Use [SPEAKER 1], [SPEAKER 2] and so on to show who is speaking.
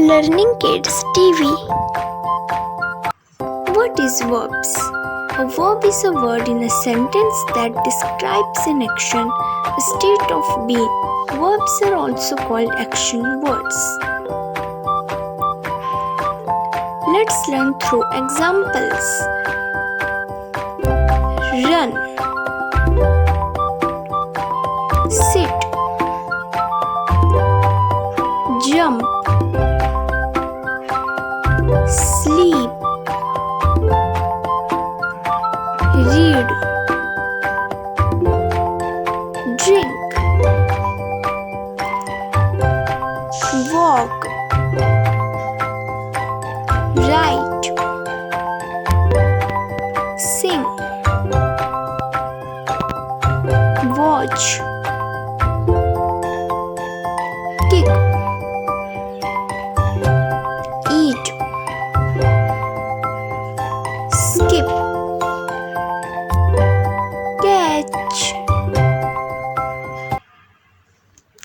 [SPEAKER 1] Learning Kids TV. What is verbs? A verb is a word in a sentence that describes an action, a state of being. Verbs are also called action words. Let's learn through examples. Run, sit, jump, sleep, read, drink, walk, write, sing, watch, kick, eat, skip, catch,